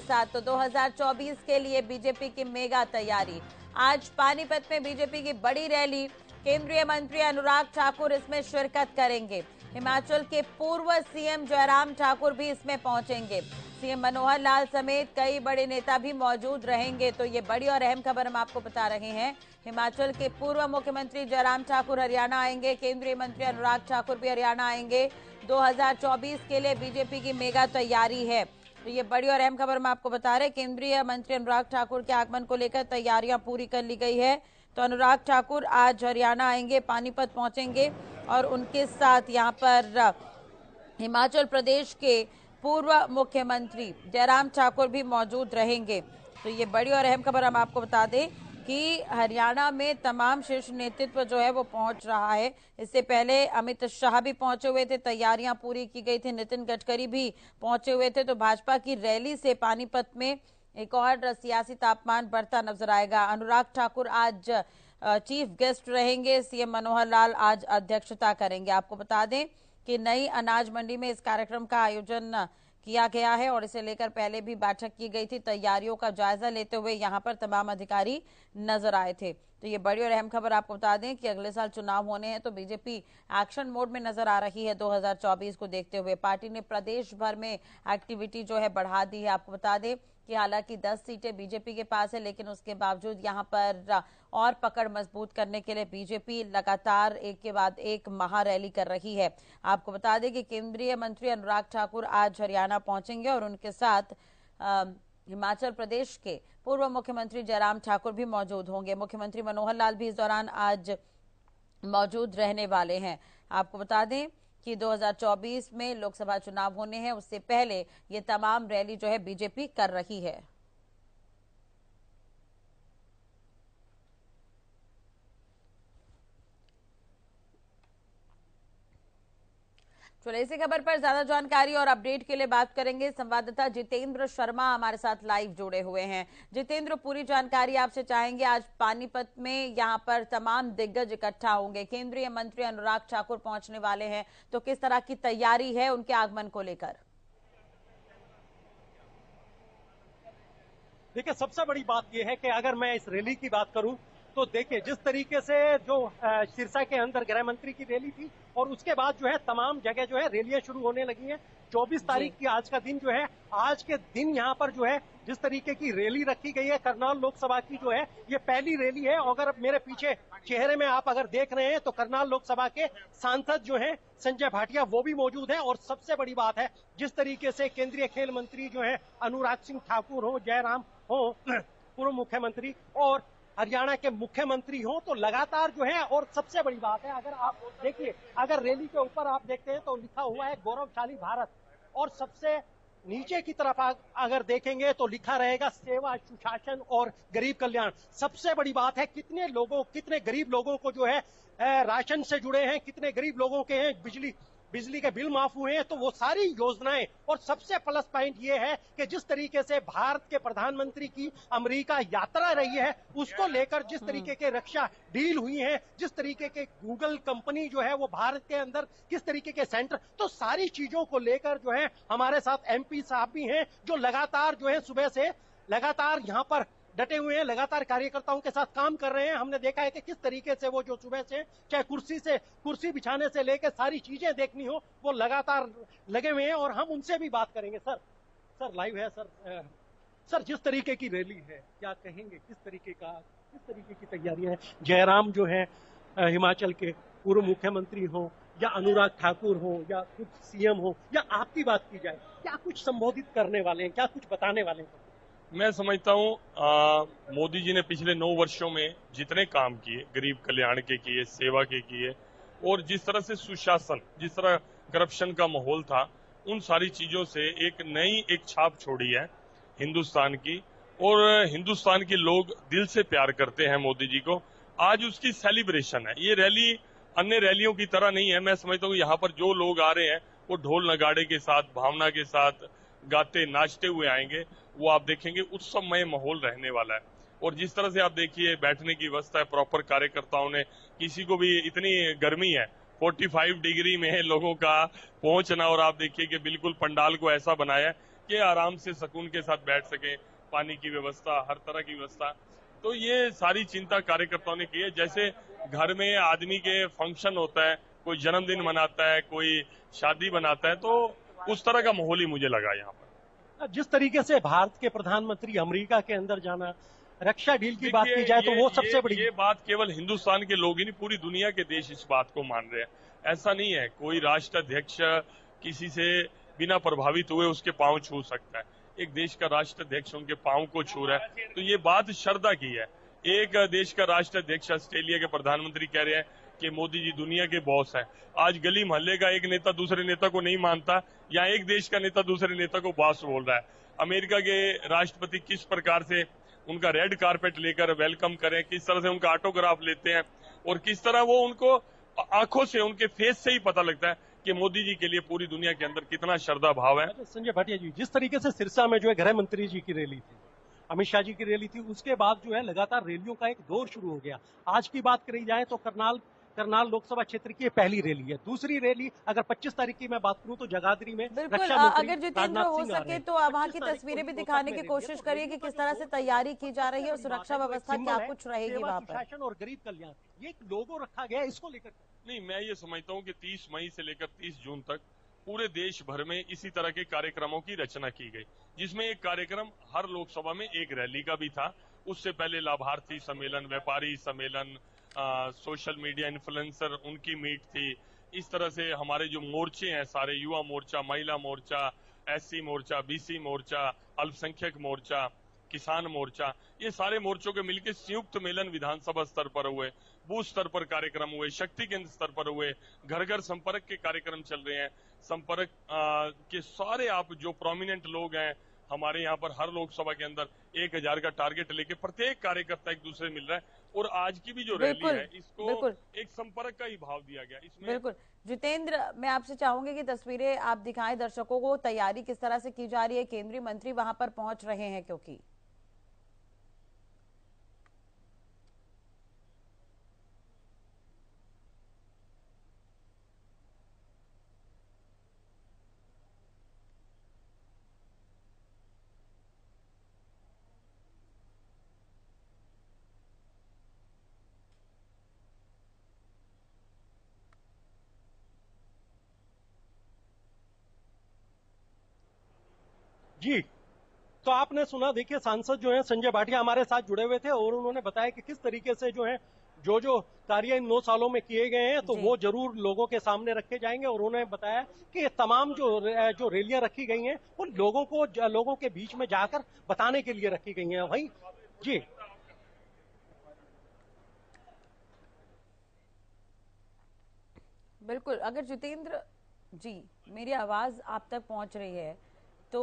साथ तो 2024 के लिए बीजेपी की मेगा तैयारी। आज पानीपत में बीजेपी की बड़ी रैली, केंद्रीय मंत्री अनुराग ठाकुर इसमें शिरकत करेंगे। हिमाचल के पूर्व सीएम जयराम ठाकुर भी इसमें पहुंचेंगे। सीएम मनोहर लाल समेत कई बड़े नेता भी मौजूद रहेंगे। तो ये बड़ी और अहम खबर हम आपको बता रहे हैं। हिमाचल के पूर्व मुख्यमंत्री जयराम ठाकुर हरियाणा आएंगे, केंद्रीय मंत्री अनुराग ठाकुर भी हरियाणा आएंगे। 2024 के लिए बीजेपी की मेगा तैयारी है। तो ये बड़ी और अहम खबर हम आपको बता रहे हैं। केंद्रीय मंत्री अनुराग ठाकुर के आगमन को लेकर तैयारियां पूरी कर ली गई है। तो अनुराग ठाकुर आज हरियाणा आएंगे, पानीपत पहुंचेंगे और उनके साथ यहां पर हिमाचल प्रदेश के पूर्व मुख्यमंत्री जयराम ठाकुर भी मौजूद रहेंगे। तो ये बड़ी और अहम खबर हम आपको बता दें कि हरियाणा में तमाम शीर्ष नेतृत्व जो है वो पहुंच रहा है। इससे पहले अमित शाह भी पहुंचे हुए थे, तैयारियां पूरी की गई थी, नितिन गडकरी भी पहुंचे हुए थे। तो भाजपा की रैली से पानीपत में एक और सियासी तापमान बढ़ता नजर आएगा। अनुराग ठाकुर आज चीफ गेस्ट रहेंगे, सीएम मनोहर लाल आज अध्यक्षता करेंगे। आपको बता दें कि नई अनाज मंडी में इस कार्यक्रम का आयोजन किया गया है और इसे लेकर पहले भी बैठक की गई थी। तैयारियों का जायजा लेते हुए यहां पर तमाम अधिकारी नजर आए थे। तो ये बड़ी और अहम खबर आपको बता दें कि अगले साल चुनाव होने हैं, तो बीजेपी एक्शन मोड में नजर आ रही है। 2024 को देखते हुए पार्टी ने प्रदेश भर में एक्टिविटी जो है बढ़ा दी है। आपको बता दें कि हालांकि 10 सीटें बीजेपी के पास है, लेकिन उसके बावजूद यहां पर और पकड़ मजबूत करने के लिए बीजेपी लगातार एक के बाद एक महारैली कर रही है। आपको बता दें कि केंद्रीय मंत्री अनुराग ठाकुर आज हरियाणा पहुंचेंगे और उनके साथ हिमाचल प्रदेश के पूर्व मुख्यमंत्री जयराम ठाकुर भी मौजूद होंगे। मुख्यमंत्री मनोहर लाल भी इस दौरान आज मौजूद रहने वाले हैं। आपको बता दें कि 2024 में लोकसभा चुनाव होने हैं, उससे पहले ये तमाम रैली जो है बीजेपी कर रही है। चलिए इसी खबर पर ज्यादा जानकारी और अपडेट के लिए बात करेंगे। संवाददाता जितेंद्र शर्मा हमारे साथ लाइव जुड़े हुए हैं। जितेंद्र, पूरी जानकारी आपसे चाहेंगे। आज पानीपत में यहां पर तमाम दिग्गज इकट्ठा होंगे, केंद्रीय मंत्री अनुराग ठाकुर पहुंचने वाले हैं, तो किस तरह की तैयारी है उनके आगमन को लेकर? देखिए, सबसे बड़ी बात यह है कि अगर मैं इस रैली की बात करूं तो देखिए, जिस तरीके से जो सिरसा के अंदर गृह मंत्री की रैली थी और उसके बाद जो है तमाम जगह जो है रैलियां शुरू होने लगी हैं। 24 तारीख की आज का दिन जो है, आज के दिन यहाँ पर जो है जिस तरीके की रैली रखी गई है, करनाल लोकसभा की जो है ये पहली रैली है। अगर मेरे पीछे चेहरे में आप अगर देख रहे हैं तो करनाल लोकसभा के सांसद जो है संजय भाटिया वो भी मौजूद है। और सबसे बड़ी बात है, जिस तरीके से केंद्रीय खेल मंत्री जो है अनुराग सिंह ठाकुर हो, जयराम हो पूर्व मुख्यमंत्री, और हरियाणा के मुख्यमंत्री हो, तो लगातार जो है, और सबसे बड़ी बात है, अगर आप देखिए, अगर रैली के ऊपर आप देखते हैं तो लिखा हुआ है गौरवशाली भारत, और सबसे नीचे की तरफ अगर देखेंगे तो लिखा रहेगा सेवा, सुशासन और गरीब कल्याण। सबसे बड़ी बात है, कितने गरीब लोगों को जो है राशन से जुड़े हैं, कितने गरीब लोगों के हैं बिजली के बिल माफ हुए हैं, तो वो सारी योजनाएं। और सबसे प्लस पॉइंट ये है कि जिस तरीके से भारत के प्रधानमंत्री की अमेरिका यात्रा रही है, उसको लेकर जिस तरीके के रक्षा डील हुई है, जिस तरीके के गूगल कंपनी जो है वो भारत के अंदर किस तरीके के सेंटर, तो सारी चीजों को लेकर जो है हमारे साथ एमपी साहब भी हैं, जो लगातार जो है सुबह से लगातार यहाँ पर डटे हुए हैं, लगातार कार्यकर्ताओं के साथ काम कर रहे हैं। हमने देखा है कि किस तरीके से वो जो सुबह से चाहे कुर्सी बिछाने से लेकर सारी चीजें देखनी हो, वो लगातार लगे हुए हैं। और हम उनसे भी बात करेंगे। सर लाइव है सर, जिस तरीके की रैली है, क्या कहेंगे, किस तरीके की तैयारियां हैं? जयराम जो है हिमाचल के पूर्व मुख्यमंत्री हो, या अनुराग ठाकुर हो, या कुछ सीएम हो, या आपकी बात की जाए, क्या कुछ संबोधित करने वाले हैं, क्या कुछ बताने वाले हैं? मैं समझता हूँ मोदी जी ने पिछले 9 वर्षों में जितने काम किए, गरीब कल्याण के किए, सेवा के किए, और जिस तरह से सुशासन, जिस तरह करप्शन का माहौल था, उन सारी चीजों से एक छाप छोड़ी है हिंदुस्तान की। और हिंदुस्तान के लोग दिल से प्यार करते हैं मोदी जी को। आज उसकी सेलिब्रेशन है। ये रैली अन्य रैलियों की तरह नहीं है। मैं समझता हूँ यहाँ पर जो लोग आ रहे हैं वो ढोल नगाड़े के साथ, भावना के साथ, गाते नाचते हुए आएंगे। वो आप देखेंगे उत्सवमय माहौल रहने वाला है। और जिस तरह से आप देखिए बैठने की व्यवस्था है प्रॉपर, कार्यकर्ताओं ने, किसी को भी इतनी गर्मी है 45 डिग्री में लोगों का पहुंचना, और आप देखिए कि बिल्कुल पंडाल को ऐसा बनाया कि आराम से सुकून के साथ बैठ सके, पानी की व्यवस्था, हर तरह की व्यवस्था। तो ये सारी चिंता कार्यकर्ताओं ने की है। जैसे घर में आदमी के फंक्शन होता है, कोई जन्मदिन मनाता है, कोई शादी बनाता है, तो उस तरह का माहौल ही मुझे लगा यहाँ पर। जिस तरीके से भारत के प्रधानमंत्री अमेरिका के अंदर जाना, रक्षा डील की बात की जाए तो वो सबसे बड़ी ये बात केवल हिंदुस्तान के लोग ही नहीं, पूरी दुनिया के देश इस बात को मान रहे हैं। ऐसा नहीं है कोई राष्ट्राध्यक्ष किसी से बिना प्रभावित हुए उसके पांव छू सकता है। एक देश का राष्ट्राध्यक्ष उनके पांव को छू रहा है, तो ये बात श्रद्धा की है। एक देश का राष्ट्राध्यक्ष ऑस्ट्रेलिया के प्रधानमंत्री कह रहे हैं कि मोदी जी दुनिया के बॉस हैं। आज गली मोहल्ले का एक नेता दूसरे नेता को नहीं मानता, या एक देश का नेता दूसरे नेता को बॉस बोल रहा है। अमेरिका के राष्ट्रपति किस प्रकार से उनका रेड कारपेट लेकर वेलकम करें, किस तरह से उनका ऑटोग्राफ लेते हैं, और किस तरह वो उनको आंखों से, उनके फेस से ही पता लगता है कि मोदी जी के लिए पूरी दुनिया के अंदर कितना श्रद्धा भाव है। संजय भाटिया जी, जिस तरीके से सिरसा में जो है गृह मंत्री जी की रैली थी, अमित शाह जी की रैली थी, उसके बाद जो है लगातार रैलियों का एक दौर शुरू हो गया। आज की बात करी जाए तो करनाल लोकसभा क्षेत्र की पहली रैली है। दूसरी रैली अगर 25 तारीख की मैं बात करूं तो जगाधरी में बिल्कुल। रक्षा मंत्री अगर जितेंद्र हो सके तो वहां की तस्वीरें भी दिखाने की कोशिश करिए कि किस तरह से तैयारी की जा रही है और सुरक्षा व्यवस्था क्या कुछ रहेगी वहां पर। शासन और गरीब कल्याण, ये एक लोगो रखा गया है, इसको लेकर नहीं, मैं ये समझता हूँ कि 30 मई से लेकर 30 जून तक पूरे देश भर में इसी तरह के कार्यक्रमों की रचना की गई, जिसमें एक कार्यक्रम हर लोकसभा में एक रैली का भी था। उससे पहले लाभार्थी सम्मेलन, व्यापारी सम्मेलन, सोशल मीडिया इन्फ्लुएंसर, उनकी मीट थी। इस तरह से हमारे जो मोर्चे हैं सारे, युवा मोर्चा, महिला मोर्चा, एससी मोर्चा, बीसी मोर्चा, अल्पसंख्यक मोर्चा, किसान मोर्चा, ये सारे मोर्चों के मिलकर संयुक्त मेलन विधानसभा स्तर पर हुए, बूथ स्तर पर कार्यक्रम हुए, शक्ति केंद्र स्तर पर हुए, घर घर संपर्क के कार्यक्रम चल रहे हैं। संपर्क के सारे आप जो प्रोमिनेंट लोग हैं हमारे यहाँ पर, हर लोकसभा के अंदर 1000 का टारगेट लेके प्रत्येक कार्यकर्ता एक दूसरे मिल रहा है। और आज की भी जो रैली है इसको एक संपर्क का ही भाव दिया गया इसमें। बिल्कुल जितेंद्र, मैं आपसे चाहूंगी कि तस्वीरें आप दिखाएं दर्शकों को, तैयारी किस तरह से की जा रही है, केंद्रीय मंत्री वहां पर पहुंच रहे हैं क्योंकि जी। तो आपने सुना, देखिए सांसद जो है संजय भाटिया हमारे साथ जुड़े हुए थे और उन्होंने बताया कि किस तरीके से जो है जो कार्य इन 9 सालों में किए गए हैं तो वो जरूर लोगों के सामने रखे जाएंगे। और उन्होंने बताया कि ये तमाम जो रैलियां रखी गई हैं वो लोगों के बीच में जाकर बताने के लिए रखी गई हैं। वहीं जी बिल्कुल, अगर जितेंद्र जी मेरी आवाज आप तक पहुंच रही है तो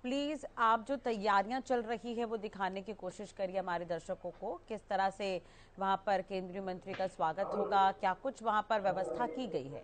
प्लीज आप जो तैयारियां चल रही है वो दिखाने की कोशिश करिए हमारे दर्शकों को, किस तरह से वहां पर केंद्रीय मंत्री का स्वागत होगा, क्या कुछ वहां पर व्यवस्था की गई है।